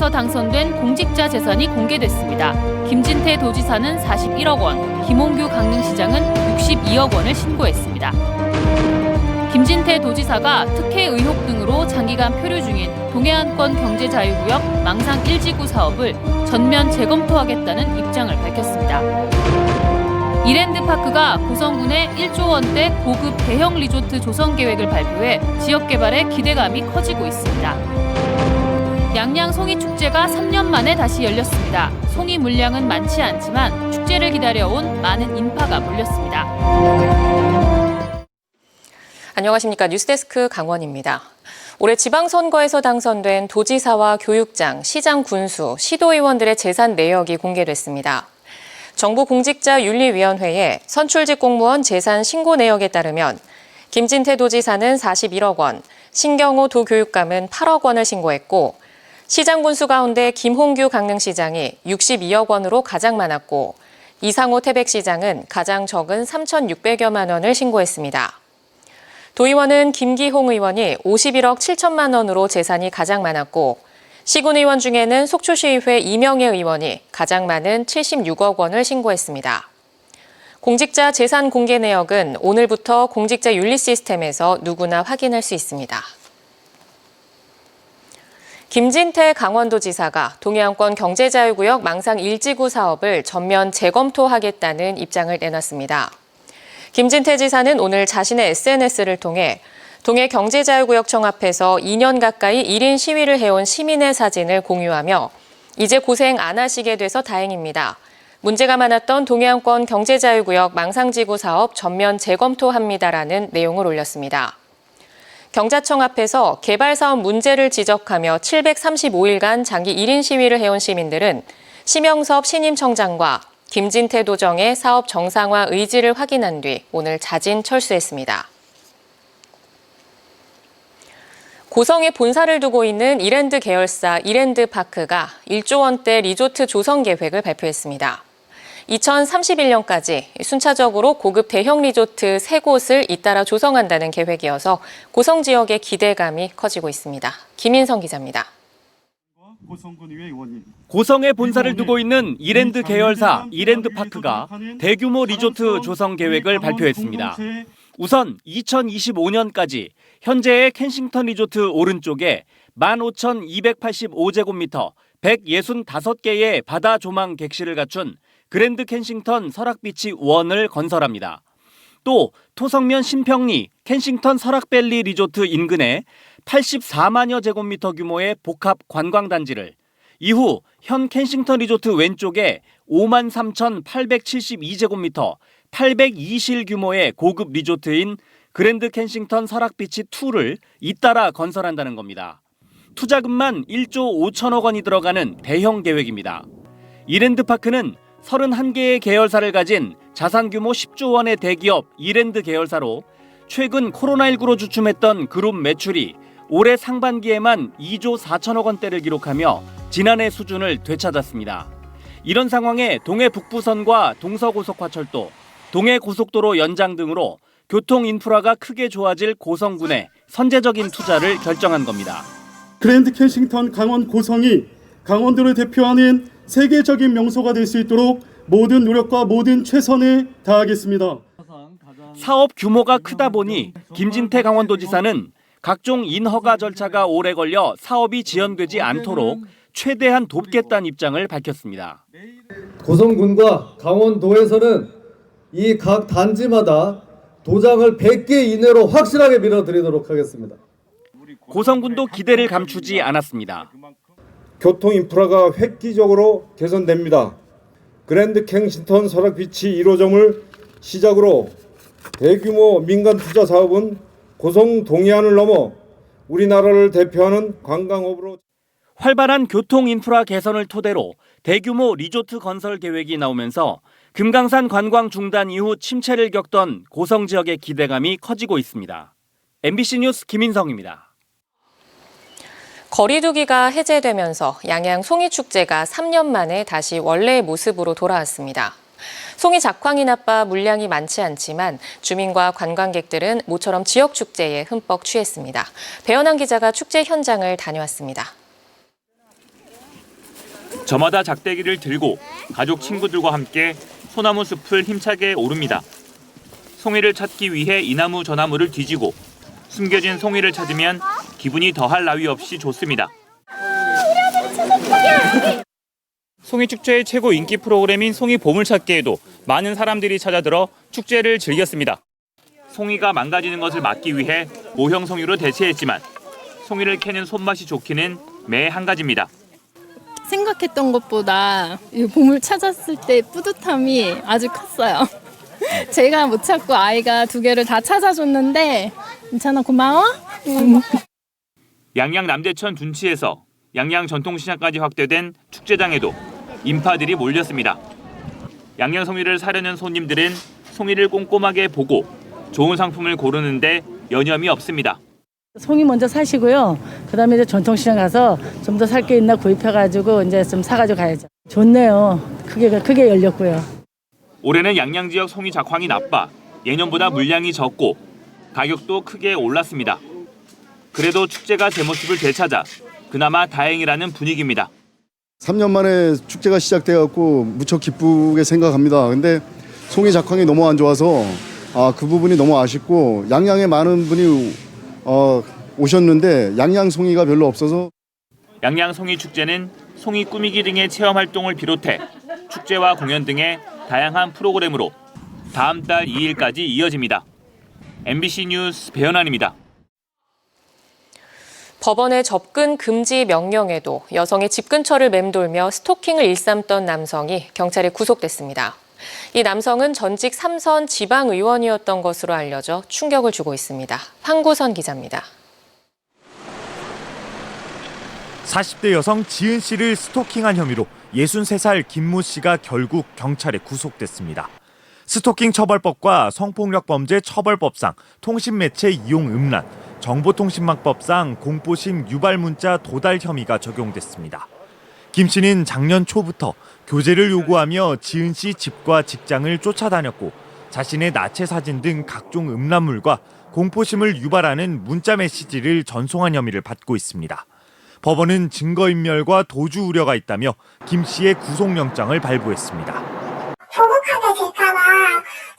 선거에서 당선된 공직자 재산이 공개됐습니다. 김진태 도지사는 41억 원, 김홍규 강릉시장은 62억 원을 신고했습니다. 김진태 도지사가 특혜 의혹 등으로 장기간 표류 중인 동해안권 경제자유구역 망상 1지구 사업을 전면 재검토하겠다는 입장을 밝혔습니다. 이랜드파크가 고성군에 1조 원대 고급 대형 리조트 조성 계획을 발표해 지역 개발에 기대감이 커지고 있습니다. 양양 송이축제가 3년 만에 다시 열렸습니다. 송이 물량은 많지 않지만 축제를 기다려온 많은 인파가 몰렸습니다. 안녕하십니까. 뉴스데스크 강원입니다. 올해 지방선거에서 당선된 도지사와 교육장, 시장 군수, 시도의원들의 재산 내역이 공개됐습니다. 정부공직자윤리위원회의 선출직 공무원 재산 신고 내역에 따르면 김진태 도지사는 41억 원, 신경호 도교육감은 8억 원을 신고했고 시장 군수 가운데 김홍규 강릉시장이 62억 원으로 가장 많았고 이상호 태백시장은 가장 적은 3,600여만 원을 신고했습니다. 도의원은 김기홍 의원이 51억 7천만 원으로 재산이 가장 많았고 시군의원 중에는 속초시의회 이명애 의원이 가장 많은 76억 원을 신고했습니다. 공직자 재산 공개 내역은 오늘부터 공직자 윤리 시스템에서 누구나 확인할 수 있습니다. 김진태 강원도지사가 동해안권 경제자유구역 망상 1지구 사업을 전면 재검토하겠다는 입장을 내놨습니다. 김진태 지사는 오늘 자신의 SNS를 통해 동해경제자유구역청 앞에서 2년 가까이 1인 시위를 해온 시민의 사진을 공유하며 이제 고생 안 하시게 돼서 다행입니다. 문제가 많았던 동해안권 경제자유구역 망상지구 사업 전면 재검토합니다라는 내용을 올렸습니다. 경자청 앞에서 개발사업 문제를 지적하며 735일간 장기 1인 시위를 해온 시민들은 심영섭 신임청장과 김진태 도정의 사업 정상화 의지를 확인한 뒤 오늘 자진 철수했습니다. 고성에 본사를 두고 있는 이랜드 계열사 이랜드파크가 1조 원대 리조트 조성 계획을 발표했습니다. 2031년까지 순차적으로 고급 대형 리조트 3곳을 잇따라 조성한다는 계획이어서 고성 지역의 기대감이 커지고 있습니다. 김인성 기자입니다. 고성에 본사를 두고 있는 이랜드 계열사 이랜드파크가 대규모 리조트 조성 계획을 발표했습니다. 우선 2025년까지 현재의 켄싱턴 리조트 오른쪽에 15,285제곱미터 165개의 바다 조망 객실을 갖춘 그랜드 켄싱턴 설악비치 1을 건설합니다. 또 토성면 신평리 켄싱턴 설악밸리 리조트 인근에 84만여 제곱미터 규모의 복합 관광단지를, 이후 현 켄싱턴 리조트 왼쪽에 53,872제곱미터 802실 규모의 고급 리조트인 그랜드 켄싱턴 설악비치 2를 잇따라 건설한다는 겁니다. 투자금만 1조 5천억 원이 들어가는 대형 계획입니다. 이랜드파크는 31개의 계열사를 가진 자산 규모 10조 원의 대기업 이랜드 계열사로 최근 코로나19로 주춤했던 그룹 매출이 올해 상반기에만 2조 4천억 원대를 기록하며 지난해 수준을 되찾았습니다. 이런 상황에 동해 북부선과 동서고속화철도, 동해고속도로 연장 등으로 교통 인프라가 크게 좋아질 고성군에 선제적인 투자를 결정한 겁니다. 그랜드 켄싱턴 강원 고성이 강원도를 대표하는 세계적인 명소가 될 수 있도록 모든 노력과 모든 최선을 다하겠습니다. 사업 규모가 크다 보니 김진태 강원도지사는 각종 인허가 절차가 오래 걸려 사업이 지연되지 않도록 최대한 돕겠다는 입장을 밝혔습니다. 고성군과 강원도에서는 이 각 단지마다 도장을 100개 이내로 확실하게 밀어드리도록 하겠습니다. 고성군도 기대를 감추지 않았습니다. 교통 인프라가 획기적으로 개선됩니다. 그랜드 켄싱턴 설악비치 1호점을 시작으로 대규모 민간 투자 사업은 고성 동해안을 넘어 우리나라를 대표하는 관광업으로 활발한 교통 인프라 개선을 토대로 대규모 리조트 건설 계획이 나오면서 금강산 관광 중단 이후 침체를 겪던 고성 지역의 기대감이 커지고 있습니다. MBC 뉴스 김인성입니다. 거리두기가 해제되면서 양양 송이축제가 3년 만에 다시 원래의 모습으로 돌아왔습니다. 송이 작황이 나빠 물량이 많지 않지만 주민과 관광객들은 모처럼 지역 축제에 흠뻑 취했습니다. 배현한 기자가 축제 현장을 다녀왔습니다. 저마다 작대기를 들고 가족 친구들과 함께 소나무 숲을 힘차게 오릅니다. 송이를 찾기 위해 이나무 저나무를 뒤지고 숨겨진 송이를 찾으면 기분이 더할 나위 없이 좋습니다. 송이 축제의 최고 인기 프로그램인 송이 보물찾기에도 많은 사람들이 찾아들어 축제를 즐겼습니다. 송이가 망가지는 것을 막기 위해 모형 송이로 대체했지만 송이를 캐는 손맛이 좋기는 매 한 가지입니다. 생각했던 것보다 이 보물 찾았을 때 뿌듯함이 아주 컸어요. 제가 못 찾고 아이가 2개를 다 찾아줬는데 괜찮아, 고마워. 양양 남대천 둔치에서 양양 전통시장까지 확대된 축제장에도 인파들이 몰렸습니다. 양양 송이를 사려는 손님들은 송이를 꼼꼼하게 보고 좋은 상품을 고르는데 여념이 없습니다. 송이 먼저 사시고요. 그다음에 이제 전통시장 가서 좀 더 살 게 있나 구입해가지고 이제 좀 사가지고 가야죠. 좋네요. 크게 열렸고요. 올해는 양양 지역 송이 작황이 나빠 예년보다 물량이 적고 가격도 크게 올랐습니다. 그래도 축제가 제 모습을 되찾아 그나마 다행이라는 분위기입니다. 3년 만에 축제가 시작돼갖고 무척 기쁘게 생각합니다. 근데 송이 작황이 너무 안 좋아서 그 부분이 너무 아쉽고 양양에 많은 분이 오셨는데 양양 송이가 별로 없어서. 양양 송이 축제는 송이 꾸미기 등의 체험 활동을 비롯해 축제와 공연 등의 다양한 프로그램으로 다음 달 2일까지 이어집니다. MBC 뉴스 배현환입니다. 법원의 접근 금지 명령에도 여성의 집 근처를 맴돌며 스토킹을 일삼던 남성이 경찰에 구속됐습니다. 이 남성은 전직 3선 지방의원이었던 것으로 알려져 충격을 주고 있습니다. 황구선 기자입니다. 40대 여성 지은 씨를 스토킹한 혐의로 63살 김모 씨가 결국 경찰에 구속됐습니다. 스토킹 처벌법과 성폭력범죄 처벌법상 통신매체 이용 음란, 정보통신망법상 공포심 유발 문자 도달 혐의가 적용됐습니다. 김 씨는 작년 초부터 교제를 요구하며 지은 씨 집과 직장을 쫓아다녔고 자신의 나체 사진 등 각종 음란물과 공포심을 유발하는 문자 메시지를 전송한 혐의를 받고 있습니다. 법원은 증거인멸과 도주 우려가 있다며 김 씨의 구속영장을 발부했습니다. 보복하게 될까봐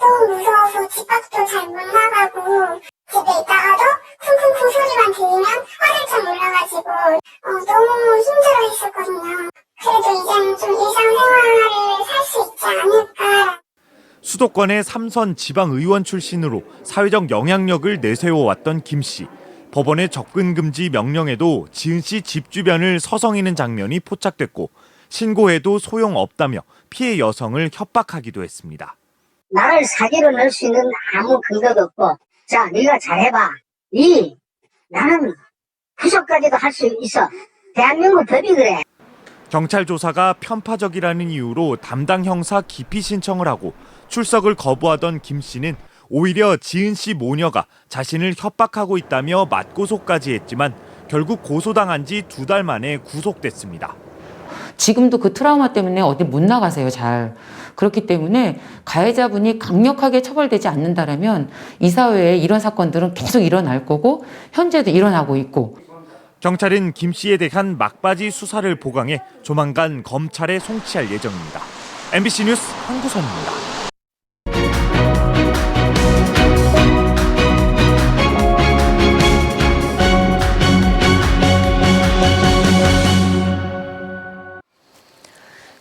너무 무서워서 집 밖도 잘 못 나가고 집에 있다가도 쿵쿵쿵 소리만 들리면 화들짝 놀라가지고 너무 힘들어 했었거든요. 그래도 이제는 좀 일상생활을 살 수 있지 않을까. 수도권의 3선 지방의원 출신으로 사회적 영향력을 내세워왔던 김 씨. 법원의 접근 금지 명령에도 지은 씨 집 주변을 서성이는 장면이 포착됐고 신고해도 소용없다며 피해 여성을 협박하기도 했습니다. 나를 사기로 넣을 수 있는 아무 근거도 없고 자 네가 잘해봐. 나는 구속까지도 할 수 있어. 대한민국 법이 그래. 경찰 조사가 편파적이라는 이유로 담당 형사 기피 신청을 하고 출석을 거부하던 김 씨는 오히려 지은 씨 모녀가 자신을 협박하고 있다며 맞고소까지 했지만 결국 고소당한 지 2달 만에 구속됐습니다. 지금도 그 트라우마 때문에 어디 못 나가세요, 잘. 그렇기 때문에 가해자분이 강력하게 처벌되지 않는다면 이 사회에 이런 사건들은 계속 일어날 거고 현재도 일어나고 있고. 경찰은 김 씨에 대한 막바지 수사를 보강해 조만간 검찰에 송치할 예정입니다. MBC 뉴스 황구선입니다.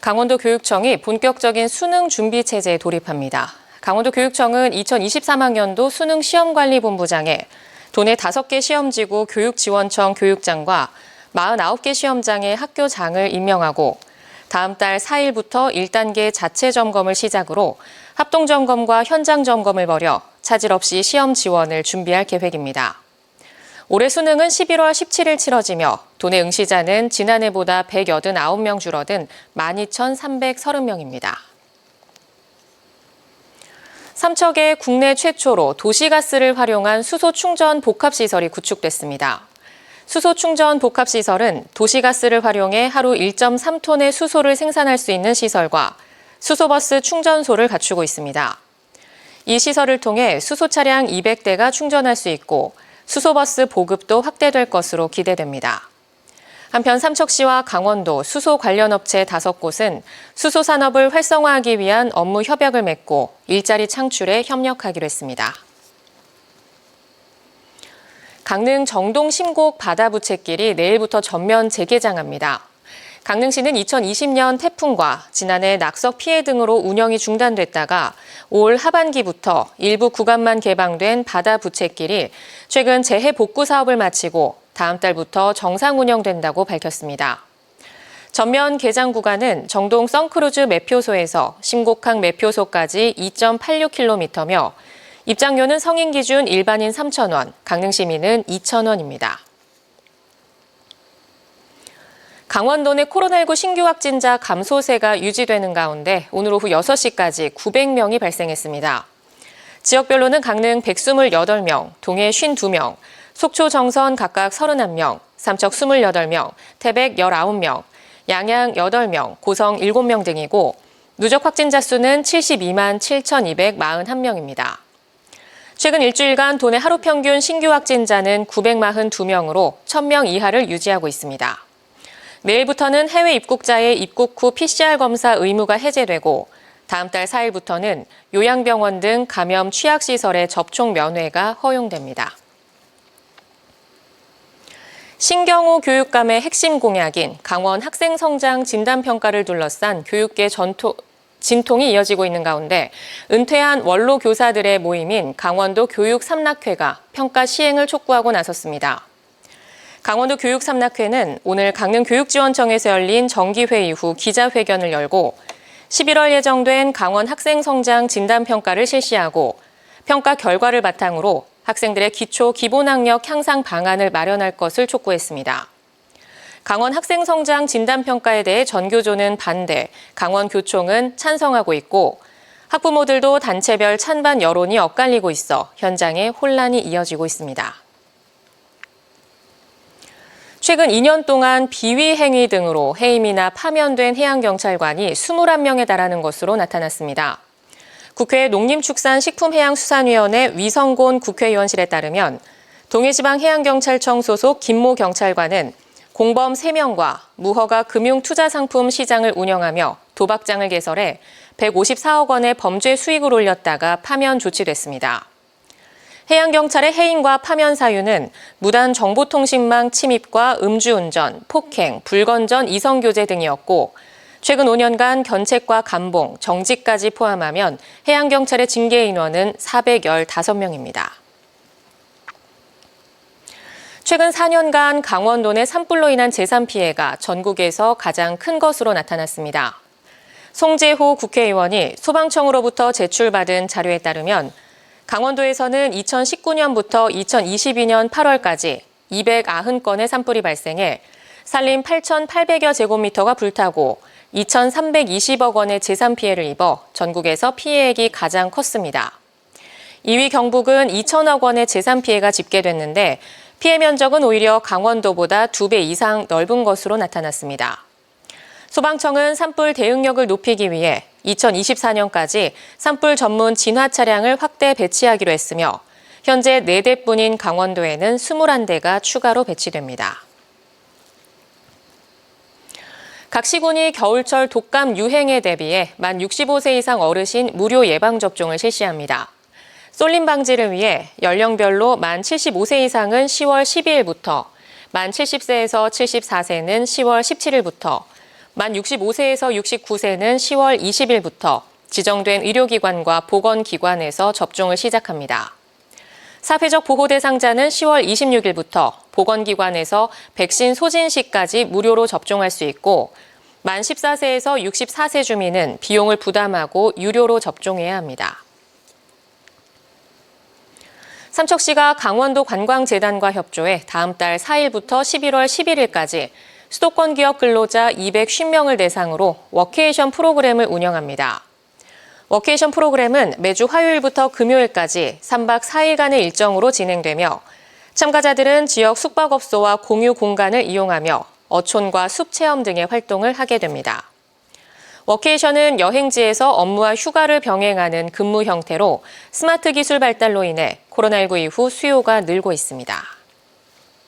강원도 교육청이 본격적인 수능 준비 체제에 돌입합니다. 강원도 교육청은 2023학년도 수능 시험관리본부장에 도내 5개 시험지구 교육지원청 교육장과 49개 시험장의 학교장을 임명하고 다음 달 4일부터 1단계 자체 점검을 시작으로 합동점검과 현장점검을 벌여 차질 없이 시험 지원을 준비할 계획입니다. 올해 수능은 11월 17일 치러지며 도내 응시자는 지난해보다 189명 줄어든 12,330명입니다. 삼척에 국내 최초로 도시가스를 활용한 수소 충전 복합시설이 구축됐습니다. 수소 충전 복합시설은 도시가스를 활용해 하루 1.3톤의 수소를 생산할 수 있는 시설과 수소버스 충전소를 갖추고 있습니다. 이 시설을 통해 수소 차량 200대가 충전할 수 있고 수소버스 보급도 확대될 것으로 기대됩니다. 한편 삼척시와 강원도 수소 관련 업체 5곳은 수소 산업을 활성화하기 위한 업무 협약을 맺고 일자리 창출에 협력하기로 했습니다. 강릉 정동 심곡 바다부채길이 내일부터 전면 재개장합니다. 강릉시는 2020년 태풍과 지난해 낙석 피해 등으로 운영이 중단됐다가 올 하반기부터 일부 구간만 개방된 바다부채길이 최근 재해복구 사업을 마치고 다음 달부터 정상 운영된다고 밝혔습니다. 전면 개장 구간은 정동 선크루즈 매표소에서 심곡항 매표소까지 2.86km며 입장료는 성인 기준 일반인 3,000원, 강릉 시민은 2,000원입니다. 강원도 내 코로나19 신규 확진자 감소세가 유지되는 가운데 오늘 오후 6시까지 900명이 발생했습니다. 지역별로는 강릉 128명, 동해 52명, 속초 정선 각각 31명, 삼척 28명, 태백 19명, 양양 8명, 고성 7명 등이고 누적 확진자 수는 72만 7,241명입니다. 최근 일주일간 도내 하루 평균 신규 확진자는 942명으로 1,000명 이하를 유지하고 있습니다. 내일부터는 해외 입국자의 입국 후 PCR 검사 의무가 해제되고 다음 달 4일부터는 요양병원 등 감염 취약시설의 접촉 면회가 허용됩니다. 신경호 교육감의 핵심 공약인 강원 학생성장 진단평가를 둘러싼 교육계 진통이 이어지고 있는 가운데 은퇴한 원로 교사들의 모임인 강원도 교육삼락회가 평가 시행을 촉구하고 나섰습니다. 강원도 교육삼락회는 오늘 강릉교육지원청에서 열린 정기회의 후 기자회견을 열고 11월 예정된 강원 학생성장 진단평가를 실시하고 평가 결과를 바탕으로 학생들의 기초 기본학력 향상 방안을 마련할 것을 촉구했습니다. 강원 학생성장 진단평가에 대해 전교조는 반대, 강원교총은 찬성하고 있고 학부모들도 단체별 찬반 여론이 엇갈리고 있어 현장에 혼란이 이어지고 있습니다. 최근 2년 동안 비위 행위 등으로 해임이나 파면된 해양경찰관이 21명에 달하는 것으로 나타났습니다. 국회 농림축산식품해양수산위원회 위성곤 국회의원실에 따르면 동해지방해양경찰청 소속 김모 경찰관은 공범 3명과 무허가 금융투자상품 시장을 운영하며 도박장을 개설해 154억 원의 범죄 수익을 올렸다가 파면 조치됐습니다. 해양경찰의 해임과 파면 사유는 무단 정보통신망 침입과 음주운전, 폭행, 불건전 이성교제 등이었고 최근 5년간 견책과 감봉, 정직까지 포함하면 해양경찰의 징계 인원은 415명입니다. 최근 4년간 강원도 내 산불로 인한 재산 피해가 전국에서 가장 큰 것으로 나타났습니다. 송재호 국회의원이 소방청으로부터 제출받은 자료에 따르면 강원도에서는 2019년부터 2022년 8월까지 290건의 산불이 발생해 산림 8,800여 제곱미터가 불타고 2,320억 원의 재산 피해를 입어 전국에서 피해액이 가장 컸습니다. 2위 경북은 2천억 원의 재산 피해가 집계됐는데 피해 면적은 오히려 강원도보다 2배 이상 넓은 것으로 나타났습니다. 소방청은 산불 대응력을 높이기 위해 2024년까지 산불 전문 진화 차량을 확대 배치하기로 했으며 현재 4대뿐인 강원도에는 21대가 추가로 배치됩니다. 각 시군이 겨울철 독감 유행에 대비해 만 65세 이상 어르신 무료 예방접종을 실시합니다. 쏠림 방지를 위해 연령별로 만 75세 이상은 10월 12일부터, 만 70세에서 74세는 10월 17일부터, 만 65세에서 69세는 10월 20일부터 지정된 의료기관과 보건기관에서 접종을 시작합니다. 사회적 보호 대상자는 10월 26일부터 보건기관에서 백신 소진 시까지 무료로 접종할 수 있고 만 14세에서 64세 주민은 비용을 부담하고 유료로 접종해야 합니다. 삼척시가 강원도 관광재단과 협조해 다음 달 4일부터 11월 11일까지 수도권 기업 근로자 250명을 대상으로 워케이션 프로그램을 운영합니다. 워케이션 프로그램은 매주 화요일부터 금요일까지 3박 4일간의 일정으로 진행되며 참가자들은 지역 숙박업소와 공유 공간을 이용하며 어촌과 숲 체험 등의 활동을 하게 됩니다. 워케이션은 여행지에서 업무와 휴가를 병행하는 근무 형태로 스마트 기술 발달로 인해 코로나19 이후 수요가 늘고 있습니다.